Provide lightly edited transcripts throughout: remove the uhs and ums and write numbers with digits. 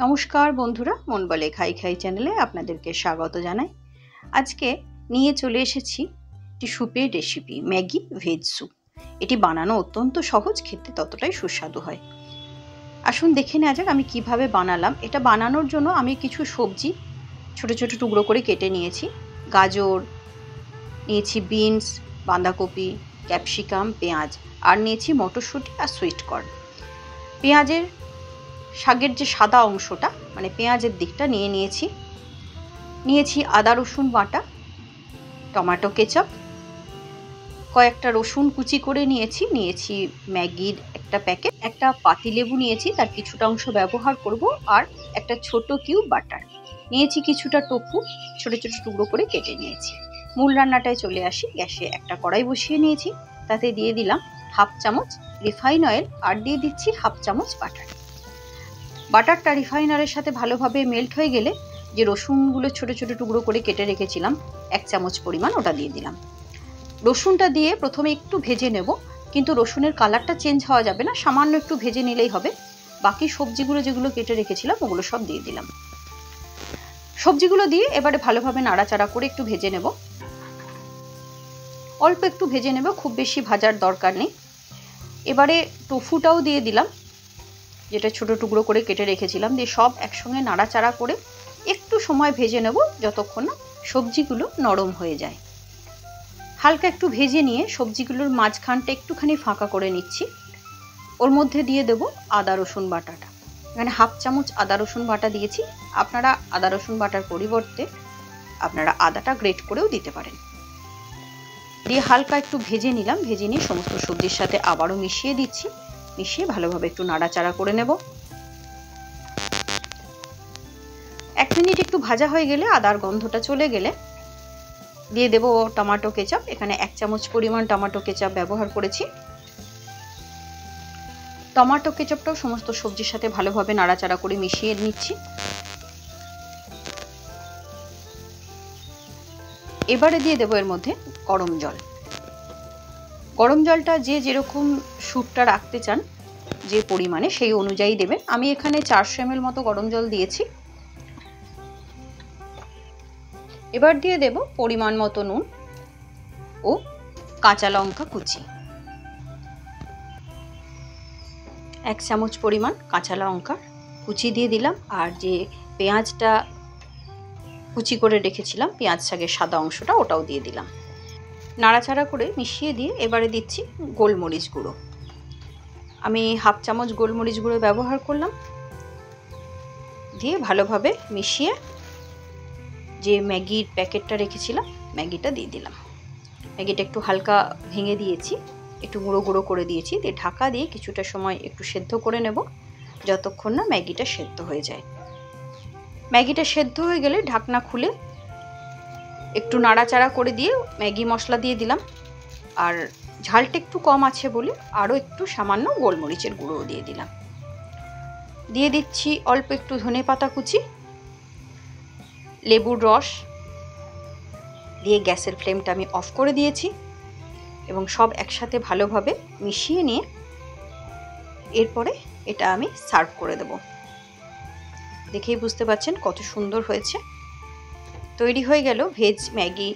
নমস্কার বন্ধুরা, মন বলে খাই খাই চ্যানেলে আপনাদেরকে স্বাগত জানাই। আজকে নিয়ে চলে এসেছি একটি স্যুপের রেসিপি, ম্যাগি ভেজ স্যুপ। এটি বানানো অত্যন্ত সহজ, খেতে ততটাই সুস্বাদু হয়। আসুন দেখে নেওয়া যাক আমি কিভাবে বানালাম। এটা বানানোর জন্য আমি কিছু সবজি ছোট ছোট টুকরো করে কেটে নিয়েছি। গাজর নিয়েছি, বিনস, বাঁধাকপি, ক্যাপসিকাম, পেঁয়াজ, আর নিয়েছি মটরশুঁটি আর সুইট কর্ন। পেঁয়াজের শাকের যে সাদা অংশটা মানে পেঁয়াজের দিকটা নিয়েছি আদা রসুন বাটা, টমেটো কেচাপ, কয়েকটা রসুন কুচি করে নিয়েছি ম্যাগির একটা প্যাকেট, একটা পাতিলেবু নিয়েছি, তার কিছুটা অংশ ব্যবহার করব, আর একটা ছোট কিউব বাটার নিয়েছি, কিছুটা টোফু ছোট ছোট টুকরো করে কেটে নিয়েছি। মূল রান্নাটায় চলে আসি। গ্যাসে একটা কড়াই বসিয়ে নিয়েছি, তাতে দিয়ে দিলাম হাফ চামচ রিফাইন অয়েল, আর দিয়ে দিচ্ছি হাফ চামচ বাটার। বাটারটা রিফাইনারের সাথে ভালোভাবে মেল্ট হয়ে গেলে যে রসুনগুলো ছোট ছোট টুকরো করে কেটে রেখেছিলাম 1 চামচ পরিমাণ, ওটা দিয়ে দিলাম। রসুনটা দিয়ে প্রথমে একটু ভেজে নেব, কিন্তু রসুনের কালারটা চেঞ্জ হওয়া যাবে না, সামান্য একটু ভেজে নিলেই হবে। বাকি সবজিগুলো যেগুলো কেটে রেখেছিলাম ওগুলো সব দিয়ে দিলাম। সবজিগুলো দিয়ে এবারে ভালোভাবে নাড়াচাড়া করে একটু ভেজে নেব, অল্প একটু ভেজে নেব, খুব বেশি ভাজার দরকার নেই। এবারে টোফুটাও দিয়ে দিলাম, যেটা ছোট টুকরো করে কেটে রেখেছিলাম, দিয়ে সব একসঙ্গে নাড়াচাড়া করে একটু সময় ভেজে নেব, যতক্ষণ না সবজিগুলো নরম হয়ে যায়। হালকা একটু ভেজে নিয়ে সবজিগুলোর মাঝখানটা একটুখানি ফাঁকা করে নিচ্ছি। ওর মধ্যে দিয়ে দেব আদা রসুন বাটাটা। এখানে হাফ চামচ আদা রসুন বাটা দিয়েছি। আপনারা আদা রসুন বাটার পরিবর্তে আপনারা আদাটা গ্রেট করেও দিতে পারেন। দিয়ে হালকা একটু ভেজে নিলাম, ভেজে নিয়ে সমস্ত সবজির সাথে আবারও মিশিয়ে দিচ্ছি, মিশিয়ে ভালোভাবে একটু নাড়াচাড়া করে নেব। 1 মিনিট একটু ভাজা হয়ে গেলে, আদার গন্ধটা চলে গেলে দিয়ে দেব টমেটো কেচাপ। এখানে 1 চামচ পরিমাণ টমেটো কেচাপ ব্যবহার করেছি। টমেটো কেচাপটাও সমস্ত সবজির সাথে ভালোভাবে নাড়াচাড়া করে মিশিয়ে নিচ্ছি। এবারে দিয়ে দেব এর মধ্যে গরম জল। গরম জলটা যে যেরকম স্যুপটা রাখতে চান যে পরিমাণে, সেই অনুযায়ী দেবেন। আমি এখানে 400 ml মতো গরম জল দিয়েছি। এবার দিয়ে দেব পরিমাণ মতো নুন ও কাঁচা লঙ্কা কুচি। 1 চামচ পরিমাণ কাঁচা লঙ্কা কুচি দিয়ে দিলাম, আর যে পেঁয়াজটা কুচি করে রেখেছিলাম, পেঁয়াজ শাকের সাদা অংশটা, ওটাও দিয়ে দিলাম। নাড়াচাড়া করে মিশিয়ে দিয়ে এবারে দিচ্ছি গোলমরিচ গুঁড়ো। আমি হাফ চামচ গোলমরিচ গুঁড়ো ব্যবহার করলাম। দিয়ে ভালোভাবে মিশিয়ে যে ম্যাগির প্যাকেটটা রেখেছিলাম, ম্যাগিটা দিয়ে দিলাম। ম্যাগিটা একটু হালকা ভেঙে দিয়েছি, একটু গুঁড়ো গুঁড়ো করে দিয়েছি। দিয়ে ঢাকা দিয়ে কিছুটা সময় একটু সেদ্ধ করে নেব, যতক্ষণ না ম্যাগিটা সেদ্ধ হয়ে যায়। ম্যাগিটা সেদ্ধ হয়ে গেলে ঢাকনা খুলে একটু নাড়াচাড়া করে দিয়ে ম্যাগি মশলা দিয়ে দিলাম। আর ঝালটা একটু কম আছে বলে আরও একটু সামান্য গোলমরিচের গুঁড়োও দিয়ে দিলাম। দিয়ে দিচ্ছি অল্প একটু ধনেপাতা কুচি, লেবুর রস দিয়ে গ্যাসের ফ্লেমটা আমি অফ করে দিয়েছি, এবং সব একসাথে ভালোভাবে মিশিয়ে নিয়ে এরপরে এটা আমি সার্ভ করে দেব। দেখেই বুঝতে পারছেন কত সুন্দর হয়েছে। তৈরি হয়ে গেল ভেজ ম্যাগি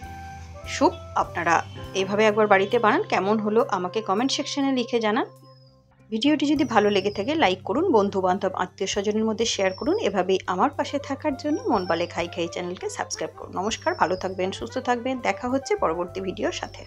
স্যুপ। আপনারা এইভাবে একবার বাড়িতে বানান, কেমন হলো আমাকে কমেন্ট সেকশনে লিখে জানান। ভিডিওটি যদি ভালো লেগে থাকে লাইক করুন, বন্ধু বান্ধব আত্মীয় স্বজনের মধ্যে শেয়ার করুন। এভাবেই আমার পাশে থাকার জন্য মন বলে খাই খাই চ্যানেলকে সাবস্ক্রাইব করুন। নমস্কার, ভালো থাকবেন, সুস্থ থাকবেন। দেখা হচ্ছে পরবর্তী ভিডিওর সাথে।